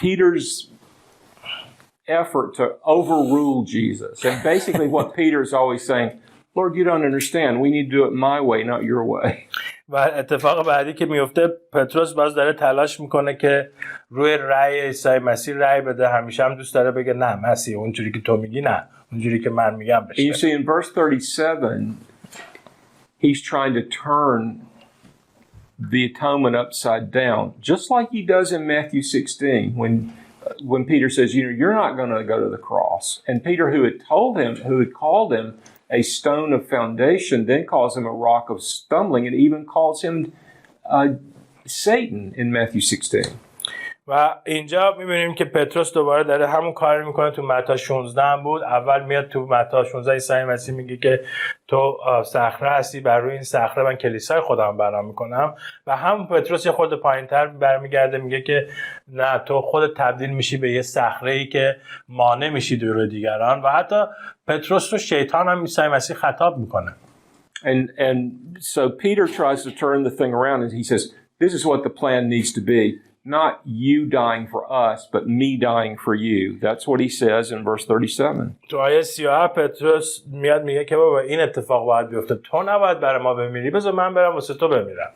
Peter's effort to overrule Jesus. And basically what Peter's always saying, Lord, you don't understand. We need to do it my way, not your way. و اتفاق بعدی که میفته پتروس باز داره تلاش میکنه که روی رأی عیسی مسیح رأی بده. همیشه هم دوست داره بگه نه مسیح اونجوری که تو میگی نه، اونجوری که من میگم بشه. You see in verse 37, he's trying to turn the atonement upside down, just like he does in Matthew 16 when Peter says, you know, you're not going to go to the cross. And Peter, who had called him a stone of foundation, then calls him a rock of stumbling, and even calls him Satan in Matthew 16. و اینجا میبینیم که پتروس دوباره داره همون کار میکنه. تو متی 16 هم بود. اول میاد تو متی 16 عیسی مسیح میگه که تو صخره هستی، بر روی این صخره من کلیسای خودم بنا میکنم. و همون پتروس یه خورده پایینتر برمیگرده میگه که نه، تو خودت تبدیل میشی به یه صخره‌ای که مانع میشی دور دیگران. و حتی پتروس رو شیطان هم عیسی مسیح خطاب میکنه. And so Peter tries to turn the thing around and he says, this is what the plan needs to be. Not you dying for us, but me dying for you. That's what he says in verse 37. تو آیه 37 پتروس میاد میگه که بابا این اتفاق باید بیفته. تو نباید برای ما بمیری، بذار من برم واسه تو بمیرم.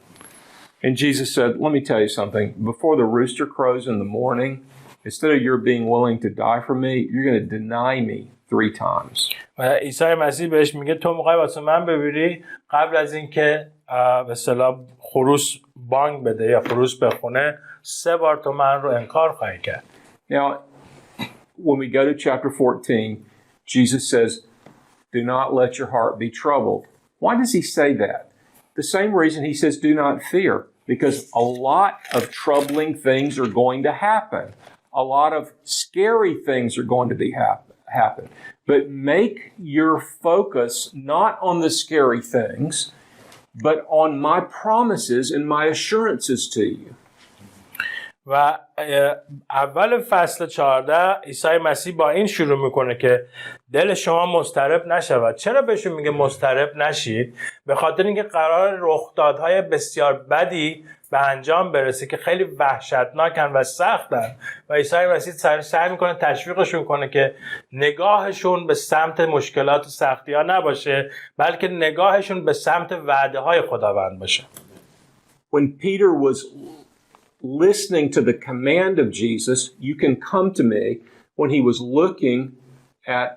And Jesus said, let me tell you something. Before the rooster crows in the morning, instead of your being willing to die for me, you're going to deny me 3 times. و عیسی مسیح بهش میگه تو میخوای واسه من بمیری، قبل از اینکه به اصطلاح خروس بانگ بده یا خروس بخونه 3 بار تو من رو انکار خواهی کرد. Now, when we go to chapter 14, Jesus says, do not let your heart be troubled. Why does he say that? The same reason he says, do not fear, because a lot of troubling things are going to happen. A lot of scary things are going to be happen. But make your focus not on the scary things, but on my promises and my assurances to you. و اول فصل 14 عیسی مسیح با این شروع میکنه که دل شما مضطرب نشود. چرا بهشون میگه مضطرب نشید؟ به خاطر اینکه قرار رخدادهای بسیار بدی به انجام برسه که خیلی وحشتناکن و سختن و عیسی مسیح سعی میکنه تشویقشون کنه که نگاهشون به سمت مشکلات و سختی ها نباشه، بلکه نگاهشون به سمت وعده های خداوند باشه. When Peter was listening to the command of Jesus, you can come to me, when he was looking at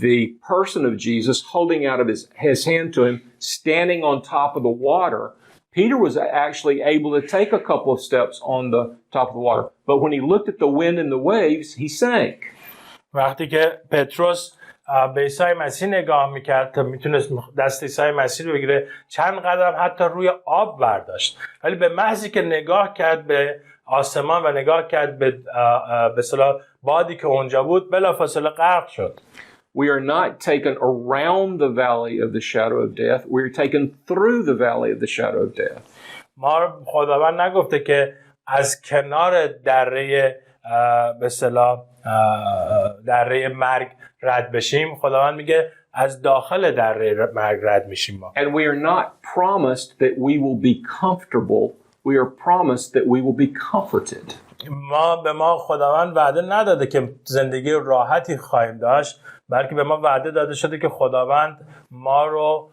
the person of Jesus holding out of his hand to him, standing on top of the water, Peter was actually able to take a couple of steps on the top of the water. But when he looked at the wind and the waves, he sank. وقتی که پتروس به عیسی مسیح نگاه میکرد تا میتونست دست عیسی مسیح رو بگیره، چند قدم حتی روی آب برداشت، ولی به محضی که نگاه کرد به آسمان و نگاه کرد به اصطلاح بادی که اونجا بود، بلافاصله غرق شد. We are not taken around the valley of the shadow of death. We are taken through the valley of the shadow of death. ما خداوند نگفته که از کنار دره به اصطلاح دره مرگ رد بشیم. خداوند میگه از داخل دره مرگ رد میشیم ما. And we are not promised that we will be comfortable. We are promised that we will be comforted. به ما خداوند وعده نداده که زندگی راحتی خواهیم داشت، بلکه به ما وعده داده شده که خداوند ما رو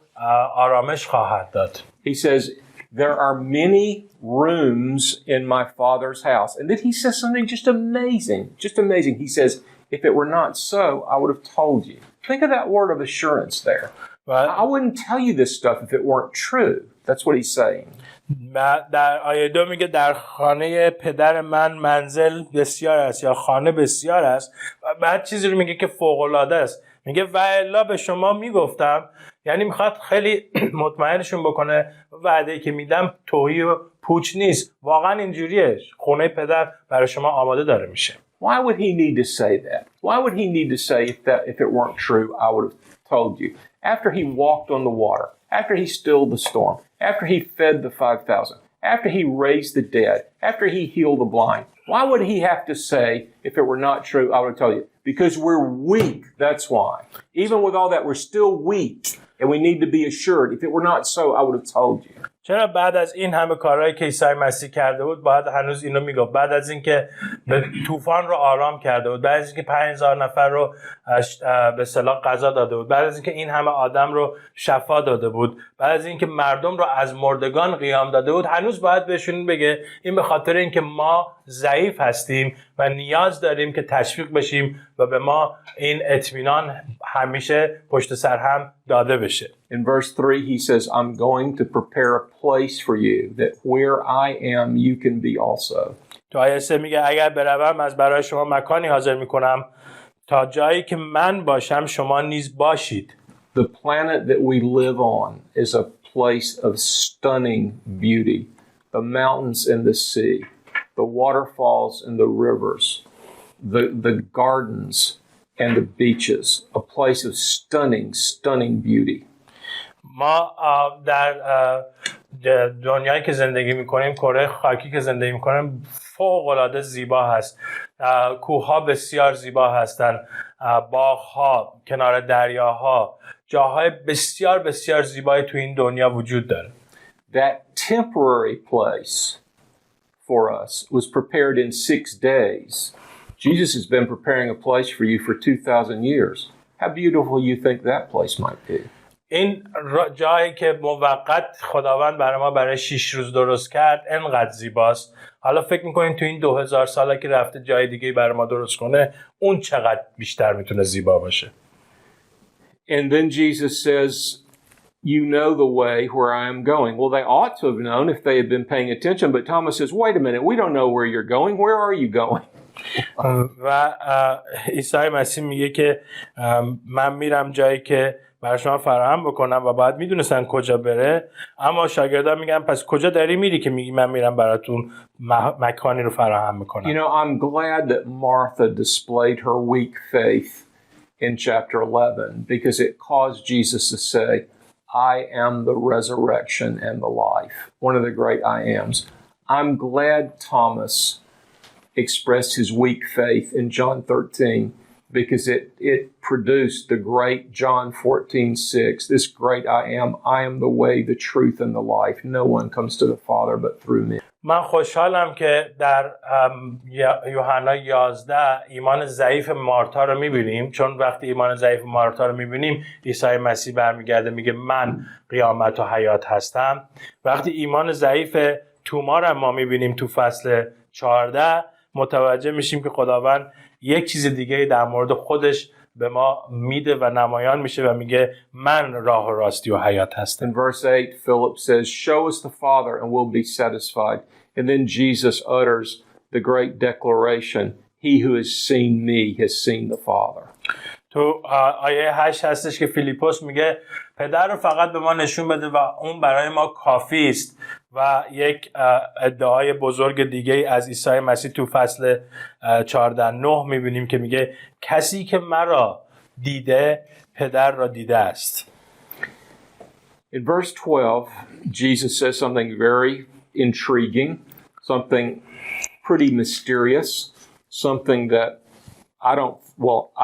آرامش خواهد داد. He says, there are many rooms in my Father's house. And then he says something just amazing, just amazing. He says, if it were not so, I would have told you. Think of that word of assurance there. I wouldn't tell you this stuff if it weren't true. That's what he's saying. در آیه 2 میگه در خانه پدر من منزل بسیار است یا خانه بسیار است. بعد چیزی رو میگه که فوق العاده است. میگه و الا به شما میگفتم. یعنی میخواد خیلی مطمئنشون بکنه وعده‌ای که میدم توهی و پوچ نیست. واقعا اینجوریه. خونه پدر برای شما آماده داره میشه. Why would he need to say that? Why would he need to say if it weren't true, I would have told you? After he walked on the water, after he stilled the storm, after he fed the 5,000, after he raised the dead, after he healed the blind, why would he have to say, if it were not true, I would tell you? Because we're weak, that's why. Even with all that, we're still weak, and we need to be assured. If it were not so, I would have told you. چرا بعد از این همه کارهایی که عیسی مسیح کرده بود باید هنوز اینو میگفت؟ بعد از اینکه به طوفان رو آرام کرده بود، بعد از اینکه 5000 نفر رو به اصطلاح غذا داده بود، بعد از اینکه این همه آدم رو شفا داده بود، بعد از اینکه مردم رو از مردگان قیام داده بود، هنوز باید بهشون بگه این به خاطر اینکه ما ضعیف هستیم و نیاز داریم که تشویق بشیم و به ما این اطمینان همیشه پشت سر هم داده بشه. In verse 3 he says, I'm going to prepare a place for you, that where I am you can be also. تو آیه 3 میگه اگر بروم از برای شما مکانی حاضر میکنم تا جایی که من باشم شما نیز باشید. The planet that we live on is a place of stunning beauty. The mountains and the sea, the waterfalls and the rivers, the gardens and the beaches, a place of stunning beauty. ما در دنیایی که زندگی میکنیم، کره خاکی که زندگی میکنیم فوق‌العاده زیبا هست. کوه‌ها بسیار زیبا هستن، باغ‌ها، کنار دریاها، جاهای بسیار بسیار زیبایی تو این دنیا وجود داره. That temporary place for us was prepared in 6 days. Jesus has been preparing a place for you for 2,000 years. How beautiful you think that place might be. این جایی که موقت خداوند برای ما برای 6 روز درست کرد انقدر زیباست. حالا فکر میکنین تو این 2000 ساله که رفته جای دیگه برای ما درست کنه اون چقدر بیشتر میتونه زیبا باشه. And then Jesus says, you know the way where I am going. Well, they ought to have known if they had been paying attention, but Thomas says, wait a minute, we don't know where you're going. Where are you going? و عیسی مسیح میگه که من میرم جایی که برای شما فراهم بکنم و باید میدونستن کجا بره، اما شاگردان میگن پس کجا داری میری که میگی من میرم براتون مکانی رو فراهم میکنم. You know, I'm glad that Martha displayed her weak faith in chapter 11 because it caused Jesus to say, I am the resurrection and the life. One of the great I ams. I'm glad Thomas expressed his weak faith in John 13 because it produced the great John 14:6, this great I am the way, the truth, and the life. No one comes to the Father but through me. من خوشحالم که در یوحنا 11 ایمان ضعیف مارتا رو میبینیم، چون وقتی ایمان ضعیف مارتا رو میبینیم عیسی مسیح برمیگرده میگه من قیامت و حیات هستم. وقتی ایمان ضعیف توما رو ما میبینیم تو فصل 14 متوجه میشیم که خداوند یک چیز دیگه در مورد خودش به ما میده و نمایان میشه و میگه من راه و راستی و حیات هستم. In verse 8, Philip says, show us the Father and we'll be satisfied. And then Jesus utters the great declaration, he who has seen me has seen the Father. تو آیه 8 هستش که فیلیپوس میگه پدر رو فقط به ما نشون بده و اون برای ما کافی است. و یک ادعای بزرگ دیگه از عیسی مسیح تو فصل 14:9 میبینیم که میگه کسی که مرا دیده پدر را دیده است. In verse 12, Jesus says something very intriguing, something pretty mysterious, something that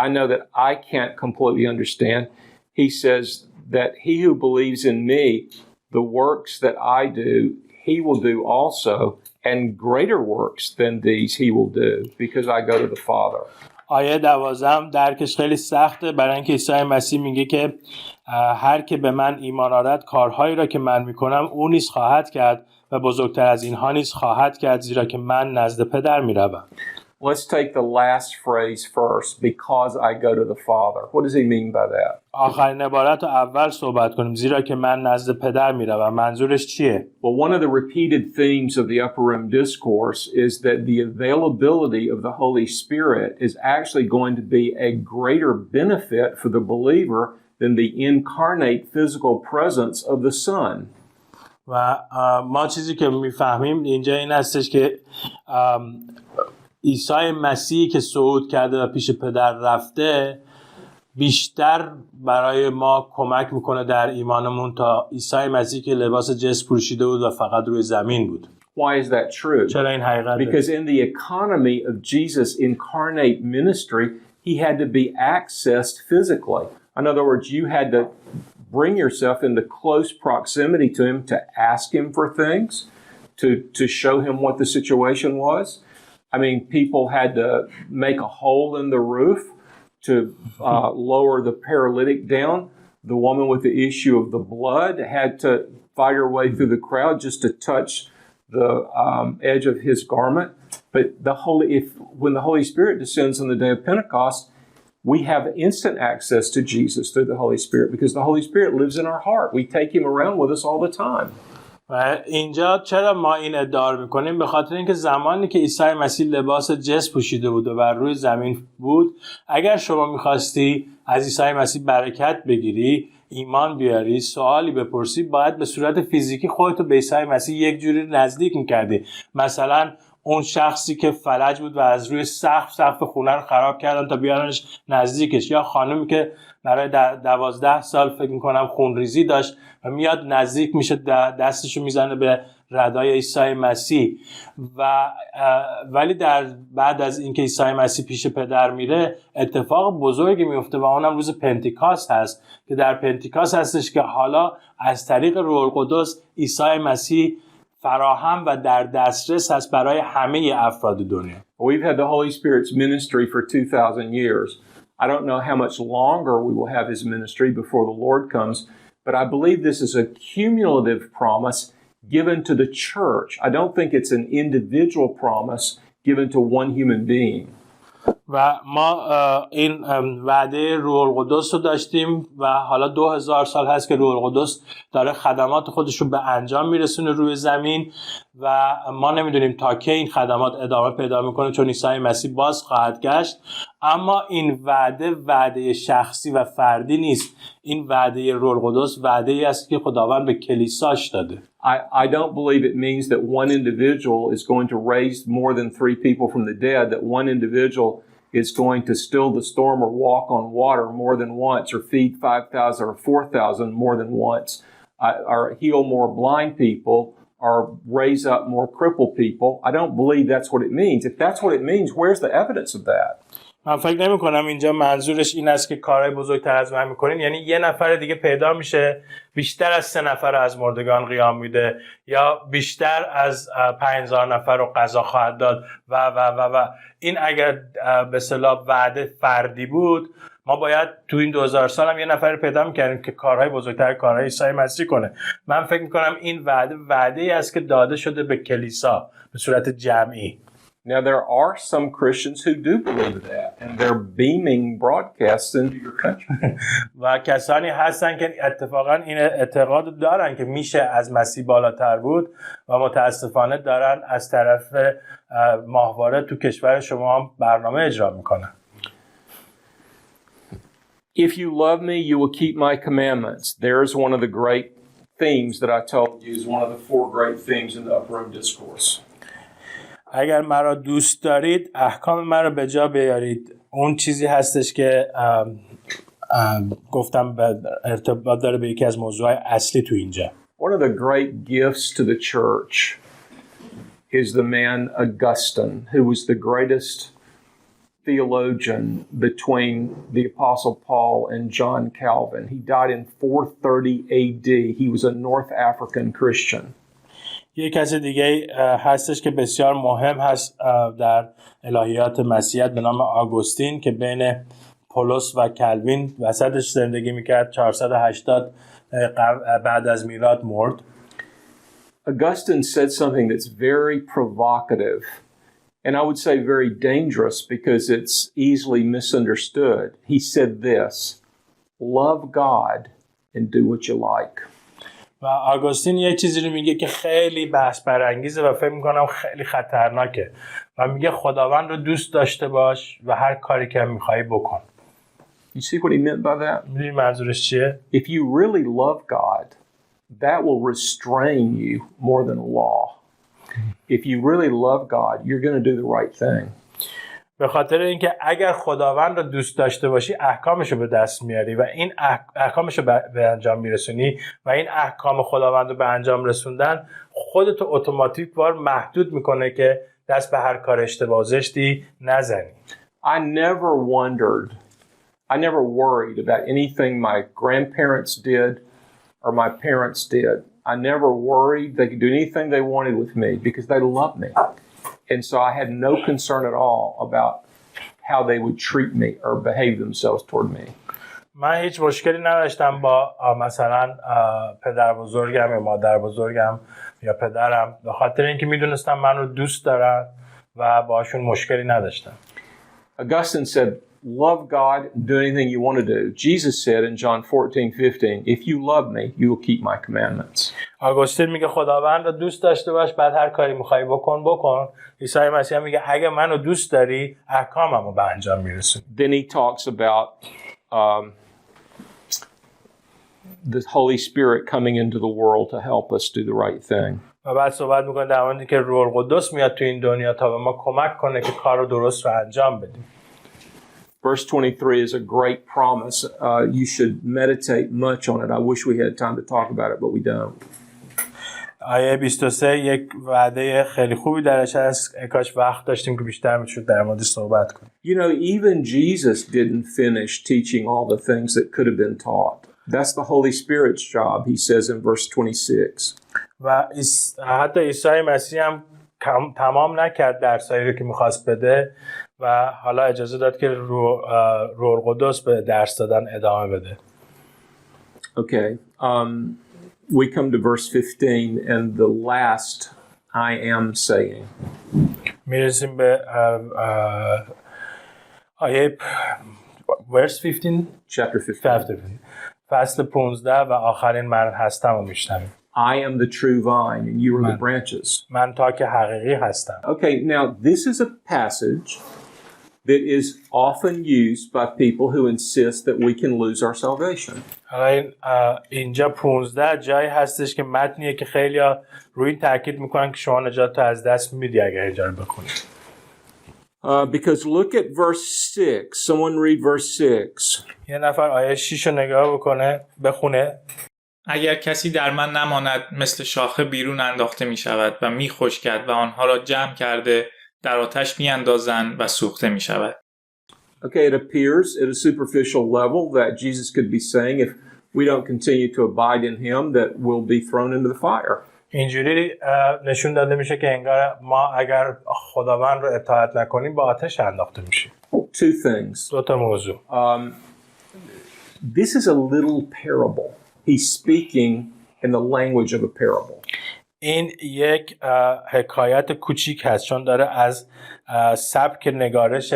I know that I can't completely understand. He says that he who believes in me, the works that I do, he will do also, and greater works than these he will do, because I go to the Father. آیه 12 درکش خیلی سخته، برای اینکه عیسی مسیح میگه که هر که به من ایمان آورد کارهایی را که من میکنم او نیز خواهد کرد و بزرگتر از اینها نیز خواهد کرد، زیرا که من نزد پدر میروم. Let's take the last phrase first, because I go to the Father. What does he mean by that? آخرین عبارت رو اول صحبت کنیم، زیرا که من نزد پدر میروم. منظورش چیه؟ Well, one of the repeated themes of the Upper Room Discourse is that the availability of the Holy Spirit is actually going to be a greater benefit for the believer than the incarnate physical presence of the Son. و ما چیزی که میفهمیم اینجا این هستش که عیسی مسیحی که صعود کرده و پیش پدر رفته بیشتر برای ما کمک میکنه در ایمانمون تا عیسی مسیحی که لباس جسم پوشیده بود و فقط روی زمین بود. Why is that true? چرا این حقیقته؟ Because in the economy of Jesus' incarnate ministry, he had to be accessed physically. In other words, you had to bring yourself into close proximity to him to ask him for things, to show him what the situation was. I mean, people had to make a hole in the roof to lower the paralytic down. The woman with the issue of the blood had to fight her way through the crowd just to touch the edge of his garment. But when the Holy Spirit descends on the day of Pentecost, we have instant access to Jesus through the Holy Spirit because the Holy Spirit lives in our heart. We take him around with us all the time. و اینجا چرا ما این ادعا رو میکنیم؟ به خاطر اینکه زمانی که عیسی مسیح لباس جس پوشیده بود و بر روی زمین بود، اگر شما میخواستی از عیسی مسیح برکت بگیری، ایمان بیاری، سوالی بپرسی، باید به صورت فیزیکی خودتو به عیسی مسیح یک جوری نزدیک میکردی. مثلا اون شخصی که فلج بود و از روی سقف خونه رو خراب کردن تا بیارنش نزدیکش، یا خانمی که برای 12 سال فکر میکنم خونریزی داشت و میاد نزدیک میشه، دستشو میزنه به ردای عیسی مسیح. ولی بعد از اینکه عیسی مسیح پیش پدر میره، اتفاق بزرگی میفته و اونم روز پنتیکاست هست که در پنتیکاست هستش که حالا از طریق روح القدس عیسی مسیح فراهم و در دسترس هست برای همه افراد دنیا. We've had the Holy Spirit's ministry for 2,000 years. I don't know how much longer we will have his ministry before the Lord comes, but I believe this is a cumulative promise given to the church. I don't think it's an individual promise given to one human being. و ما این وعده روح القدس رو داشتیم و حالا 2000 سال هست که روح القدس داره خدمات خودش رو به انجام میرسونه روی زمین و ما نمیدونیم تا کی این خدمات ادامه پیدا میکنه، چون عیسی مسیح باز خواهد گشت. اما این وعده شخصی و فردی نیست. این وعده روح القدس وعده‌ای است که خداوند به کلیساش داده. I don't believe it means that one individual is going to raise more than 3 people from the dead, that one individual is going to still the storm or walk on water more than once, or feed 5,000 or 4,000 more than once, or heal more blind people, or raise up more crippled people. I don't believe that's what it means. If that's what it means, where's the evidence of that? من فکر نمی کنم اینجا منظورش این است که کارهای بزرگتر از من میکنین، یعنی یه نفر دیگه پیدا میشه بیشتر از 3 نفر از مردگان قیام میده، یا بیشتر از 5,000 نفر رو غذا خواهد داد و این اگر به اصطلاح وعده فردی بود، ما باید تو این 2000 سال هم یه نفر پیدا میکردیم که کارهای بزرگتر کارهای عیسی مسیح کنه. من فکر میکنم این وعده‌ای است که داده شده به کلیسا به صورت جمعی. Now, there are some Christians who do believe that, and they're beaming broadcasts into your country. و کسانی هستن که اتفاقا این اعتقاد دارن که میشه از مسیح بالاتر بود و متاسفانه دارن از طرف ماهواره تو کشور شما هم برنامه اجرا میکنن. If you love me, you will keep my commandments. There's one of the great themes that I told you is one of the 4 great themes in the Upper Room Discourse. اگر مرا دوست دارید احکام مرا به جا بیارید. اون چیزی هستش که گفتم ارتباط داره به یکی از موضوعات اصلی تو اینجا. One of the great gifts to the church is the man Augustine, who was the greatest theologian between the Apostle Paul and John Calvin. He died in 430 AD. He was a North African Christian. یک کسی دیگه هستش که بسیار مهم هست در الهیات مسیحیت به نام آگوستین که بین پولس و کلوین وسطش زندگی میکرد. 480 بعد از میلاد مرد. Augustine said something that's very provocative, and I would say very dangerous because it's easily misunderstood. He said this, love God and do what you like. و آگوستین یه چیزی رو میگه که خیلی بحث برانگیزه و فکر میکنم خیلی خطرناکه و میگه خداوند رو دوست داشته باش و هر کاری که میخوای بکن. You see what he meant by that? میدونی منظورش چیه؟ If you really love God, that will restrain you more than law. If you really love God, you're going to do the right thing. به خاطر اینکه اگر خداوند رو دوست داشته باشی احکامش رو به دست میاری و این احکامش رو به انجام میرسونی و این احکام خداوند رو به انجام رسوندن خودت رو اتوماتیک وار محدود میکنه که دست به هر کار اشتباه زشتی نزنی. I never wondered I never worried about anything my grandparents did or my parents did. I never worried they could do anything they wanted with me because they loved me. And so I had no concern at all about how they would treat me or behave themselves toward me. من هیچ مشکلی نداشتم با مثلا پدر بزرگم یا مادر بزرگم یا پدرم، به خاطر اینکه میدونستم من رو دوست دارن و باشون مشکلی نداشتم. Augustine said, love God and do anything you want to do. Jesus said in John 14:15, if you love me, you will keep my commandments. آگوستین میگه خداوند رو دوست داشته باش، بعد هر کاری میخوای بکن. عیسی مسیح میگه اگه منو دوست داری احکاممو به انجام میرسون. Then he talks about the Holy Spirit coming into the world to help us do the right thing. و بعد صحبت میکنه در مورد که روح القدس میاد تو این دنیا تا به ما کمک کنه که کار رو درست رو انجام بدیم. Verse 23 is a great promise. You should meditate much on it. I wish we had time to talk about it, but we don't. آیه 23 یک وعده خیلی خوبی درش هست. کاش وقت داشتیم که بیشتر میشد در موردش صحبت کنیم. You know, even Jesus didn't finish teaching all the things that could have been taught. That's the Holy Spirit's job, he says in verse 26. و حتی عیسی مسیح هم تمام نکرد درسایی رو که میخواست بده و حالا اجازه داد که روح القدس به درس دادن ادامه بده. Okay. We come to verse 15 and the last I am saying. میرسیم به آیه verse 15 Chapter 15. فصل 15 و آخرین من هستم و میشنویم. I am the true vine and you are the branches. من تاک حقیقی هستم. Okay, now this is a passage that is often used by people who insist that we can lose our salvation. اینجا 15 جایی هستش که متنیه که خیلی‌ها روی این تاکید میکنن که شما نجات از دست میدی اگر اینجا رو بخونید. Because look at verse 6. Someone read verse 6. یه نفر آیه 6 رو نگاه بخونه. اگر کسی در من نماند مثل شاخه بیرون انداخته می شود و می خشکد و آنها را جمع کرده در آتش می اندازند و سوخته می شود. Okay, it appears at a superficial level that Jesus could be saying if we don't continue to abide in him that we'll be thrown into the fire. اینجوری نشون داده میشه که انگار ما اگر خداوند رو اطاعت نکنیم با آتش انداخته میشیم. Two things. دو تا موضوع. This is a little parable. He's speaking in the language of a parable. این یک حکایت کوچیک هست چون داره از سبک نگارش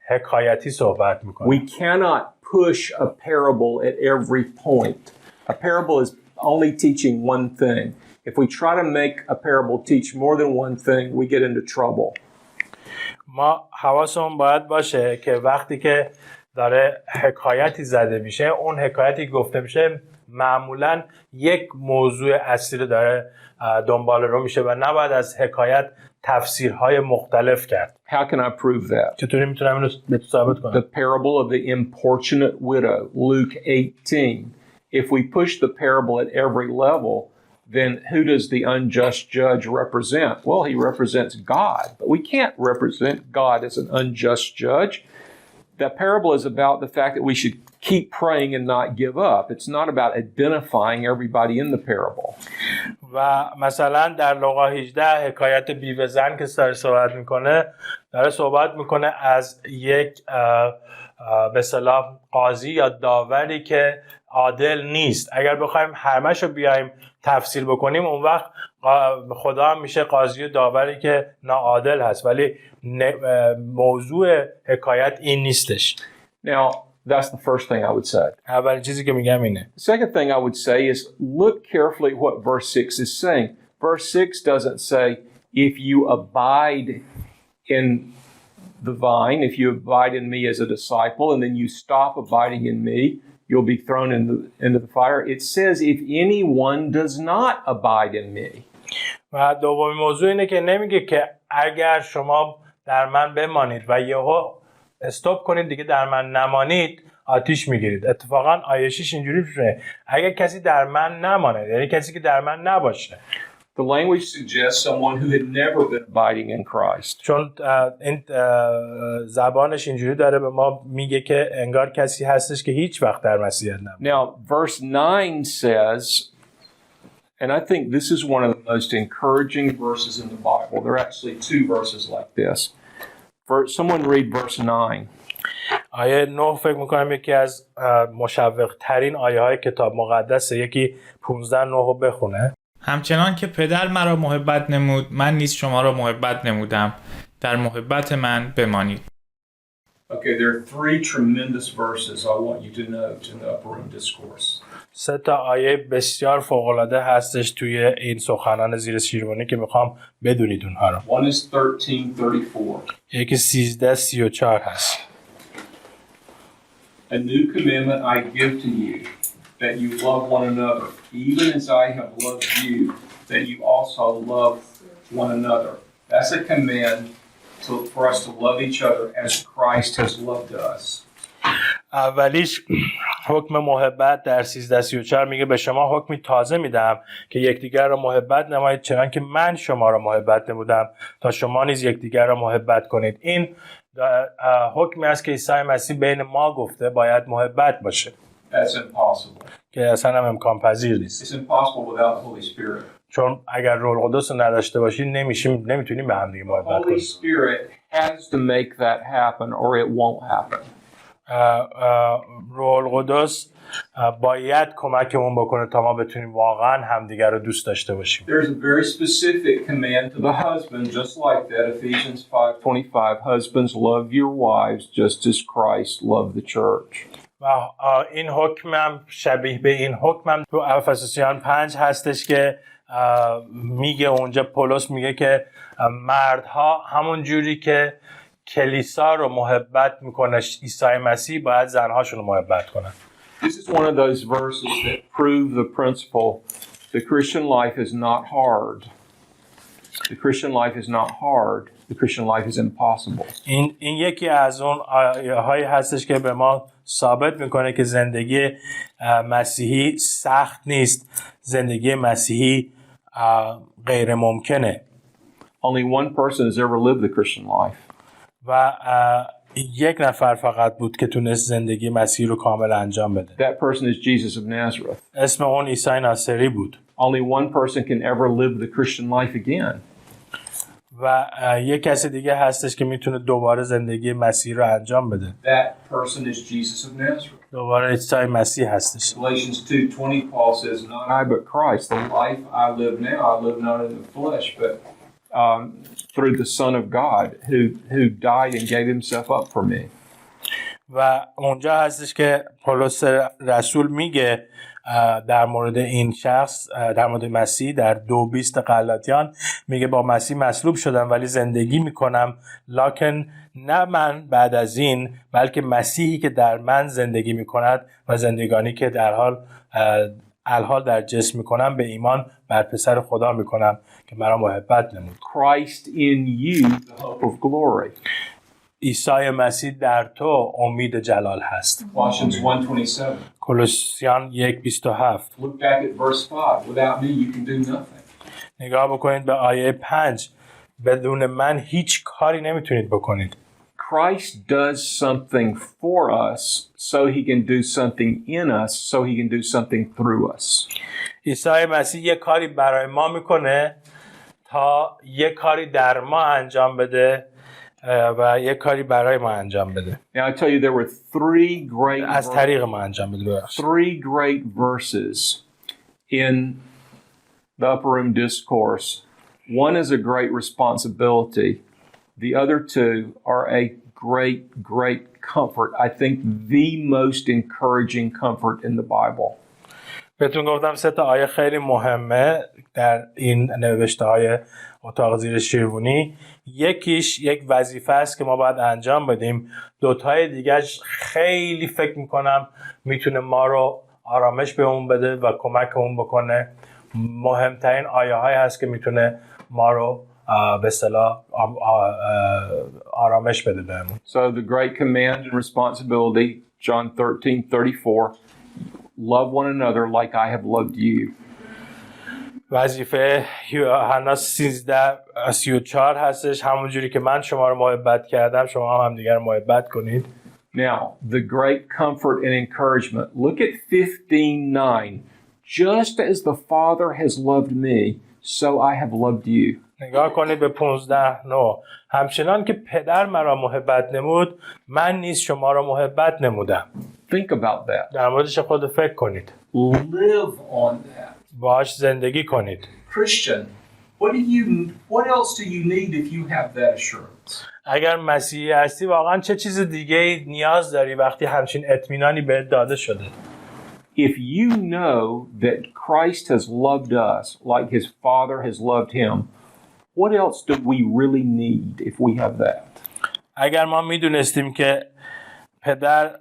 حکایتی صحبت میکنه. We cannot push a parable at every point. A parable is only teaching one thing. If we try to make a parable teach more than one thing, we get into trouble. ما حواسمون باید باشه که وقتی که داره حکایتی زده میشه اون حکایتی گفته میشه معمولاً یک موضوع اصلی رو داره دنبال رو میشه و نباید از حکایت تفسیرهای مختلف کرد. How can I prove that? چطوری میتونم اینو به ثابت کنم؟ The parable of the importunate widow, Luke 18. If we push the parable at every level, then who does the unjust judge represent? Well, he represents God, but we can't represent God as an unjust judge. The parable is about the fact that we should keep praying and not give up. It's not about identifying everybody in the parable. و مثلا در لوقا 18 حکایت بیوه زن که داره صحبت میکنه از یک به اصطلاح قاضی یا داوری که عادل نیست. اگر بخوایم همه‌شو بیایم تفسیر بکنیم اون وقت خدا هم میشه قاضی و داوری که ناعادل هست، ولی موضوع حکایت این نیستش. Now, that's the first thing I would say. اولین چیزی که میگم اینه. The second thing I would say is look carefully at what verse 6 is saying. Verse 6 doesn't say if you abide in the vine, if you abide in me as a disciple and then you stop abiding in me, you'll be thrown into the fire. It says if anyone does not abide in me. و دومین موضوع اینه که نمیگه که اگر شما در من بمانید و یهو استاپ کنید دیگه در من نمانید آتش میگیرید. اتفاقا آیه 6 اینجوری میشه اگر کسی در من نماند، یعنی کسی که در من نباشه. The language suggests someone who had never been abiding in Christ. چون این زبانش اینجوری داره به ما میگه که انگار کسی هستش که هیچ وقت در مسیحیت نبود. Now, verse 9 says, and I think this is one of the most encouraging verses in the Bible. There are actually two verses like this. Someone read verse 9. آیه 9 فکر میکنم یکی از مشوق ترین آیه های کتاب مقدسه. یکی 15:9 رو بخونه. همچنان که پدر مرا محبت نمود، من نیز شما را محبت نمودم. در محبت من بمانید. Okay, there are three tremendous verses I want you to note in the upper room discourse. 3 تا آیه بسیار فوق‌العاده هستش توی این سخنان زیر شیروانی که میخوام بدونید اونها رو. One is 13:34. یکی 13:34 هست. A new commandment I give to you, that you love one another, even as I have loved you, that you also love one another. That's a command for us to love each other as Christ has loved us. اولیش حکم محبت در 13:34 میگه به شما حکمی تازه میدم که یکدیگر را محبت نمایید چنان که من شما را محبت نمودم تا شما نیز یکدیگر را محبت کنید. این حکمی است که عیسی مسیح بین ما گفته باید محبت باشه. That's impossible. که اصلا هم امکان پذیر نیست. It's impossible without the Holy Spirit. چون اگر روح القدس رو نداشته باشیم نمیتونیم به هم دیگه محبت The Holy کنیم. Spirit has to make that happen or it won't happen. روح القدس باید کمکمون بکنه تا ما بتونیم واقعا همدیگر رو دوست داشته باشیم. There's a very specific command to the husband, just like that. Ephesians 5:25. Husbands, love your wives just as Christ loved the church. و این حکم هم شبیه به این حکم هم تو افسوسیان 5 هستش که میگه اونجا پولس میگه که مردها همون جوری که کلیسا رو محبت میکنه عیسی مسیح باید زنهاشون رو محبت کنن. This is one of those verses that prove the principle: the Christian life is not hard. The Christian life is not hard. The Christian life is impossible. این یکی از اون آیه‌هایی هستش که به ما ثابت میکنه که زندگی مسیحی سخت نیست. زندگی مسیحی غیر ممکنه. Only one person has ever lived the Christian life. و یک نفر فقط بود که تونست زندگی مسیحی رو کامل انجام بده. That person is Jesus of Nazareth. اسم اون عیسی ناصری بود. Only one person can ever live the Christian life again. و یک کسی دیگه هستش که میتونه دوباره زندگی مسیحی رو انجام بده. That person is Jesus of Nazareth. دوباره عیسی مسیح هستش. Galatians 2:20 Paul says, "Not I but Christ. The life I live now, I live not in the flesh, but through the Son of God who died and gave himself up for me." و اونجا هستش که پولس رسول میگه در مورد این شخص، در مورد مسیح، در 2:20 غلاطیان میگه با مسیح مصلوب شدم ولی زندگی میکنم، لکن نه من بعد از این بلکه مسیحی که در من زندگی میکند و زندگانی که در الحال در جسم میکنم به ایمان بر پسر خدا میکنم که مرا محبت نمود. Christ in you, the hope of glory. عیسی مسیح در تو امید جلال هست. Colossians 1:27. کولوسیان 1:27. Look back at verse 5. Without me you can do nothing. نگاه بکنید به آیه 5. بدون من هیچ کاری نمیتونید بکنید. Christ does something for us so he can do something in us, so he can do something through us. عیسی مسیح یه کاری برای ما میکنه تا یه کاری در ما انجام بده و یه کاری برای ما انجام بده. Now I tell you there were از طریق ما انجام بده. three great verses in the upper room discourse. One is a great responsibility. The other two are a great comfort. I think the most encouraging comfort in the Bible. بهتون گفتم 3 تا آیه خیلی مهمه در این نوشته های اتاق زیر شیروانی. یکیش یک وظیفه است که ما باید انجام بدیم. 2 تای دیگه‌اش خیلی فکر میکنم میتونه ما رو آرامش بهمون بده و کمکمون بکنه. مهمترین آیه های هست که میتونه ما رو به اصطلاح آرامش بده بهمون. So the great command and responsibility, John 13:34, love one another like I have loved you. وظیفه یوحنا 13:34 هستش، همونجوری که من شما رو محبت کردم شما هم همدیگر رو محبت کنید. Now, the great comfort and encouragement. Look at 15:9. Just as the Father has loved me, so I have loved you. نگاه کنید به 15:9. همچنان که پدر مرا محبت نمود، من نیز شما را محبت نمودم. Think about that. در موردش خود فکر کنید. Live on that. باهاش زندگی کنید. Christian, what else do you need if you have that assurance? اگر مسیحی هستی واقعا چه چیز دیگه نیاز داری وقتی همچین اطمینانی بهت داده شده؟ If you know that Christ has loved us like his Father has loved him, what else do we really need if we have that? اگر ما میدونستیم که پدر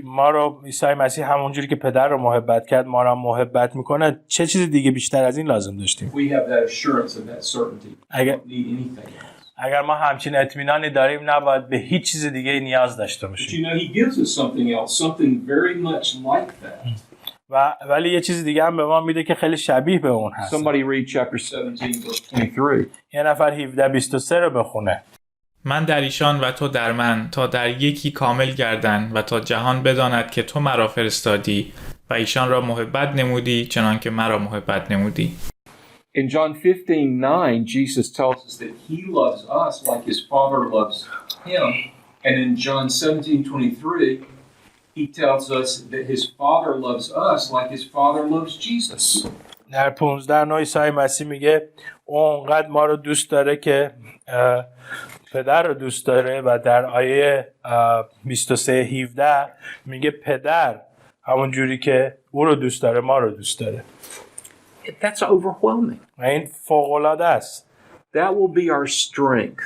ما رو عیسی مسیح همونجوری که پدر رو محبت کرد ما رو محبت میکنه، چه چیز دیگه بیشتر از این لازم داشتیم؟ We have that assurance and that certainty. We don't need anything else. اگر ما همچین اطمینانی داریم نباید به هیچ چیز دیگه نیاز داشته But باشیم. you know, he gives us something else, something very much like that. ولی یه چیز دیگه هم به ما میده که خیلی شبیه به اون هست. Somebody read chapter 17, verse 23. یه نفر 17:23 رو بخونه. من در ایشان و تو در من تا در یکی کامل گردن و تا جهان بداند که تو مرا فرستادی و ایشان را محبت نمودی چنان که مرا محبت نمودی. In John 15:9, Jesus tells us that he loves us like his Father loves him. And in John 17:23, he tells us that his Father loves us like his Father loves Jesus. در 15:9 عیسی مسیح میگه اونقدر ما رو دوست داره که پدر رو دوست داره و در آیه 23:17 میگه پدر همون جوری که او رو دوست داره ما رو دوست داره. That's overwhelming. و این فوق‌العاده است. That will be our strength.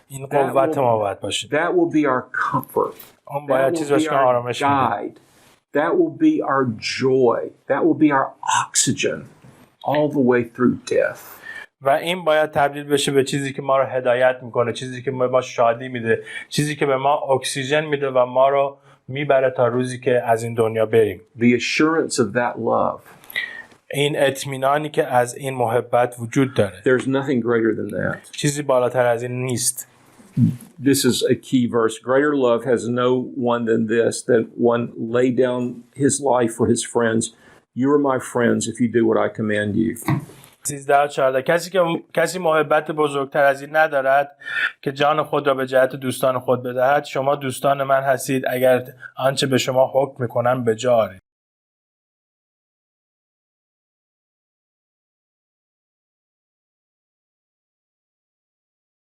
این قوت ما باید باشه. That will be our comfort. اون باید چیز That will باشه be که our آرامش میده. guide. That will be our joy. That will be our oxygen all the way through death. و این باید تبدیل بشه به چیزی که ما رو هدایت میکنه، چیزی که ما شادی میده، چیزی که به ما اکسیژن میده و ما رو میبره تا روزی که از این دنیا بریم. The assurance of that love. این اطمینانی که از این محبت وجود داره. There's nothing greater than that. چیزی بالاتر از این نیست. This is a key verse. Greater love has no one than this, that one lay down his life for his friends. You are my friends if you do what I command you. 13:14 کسی محبت بزرگتر از این ندارد که جان خود را به جهت دوستان خود بدهد. شما دوستان من هستید اگر آنچه به شما حکم میکنم به جا آرید.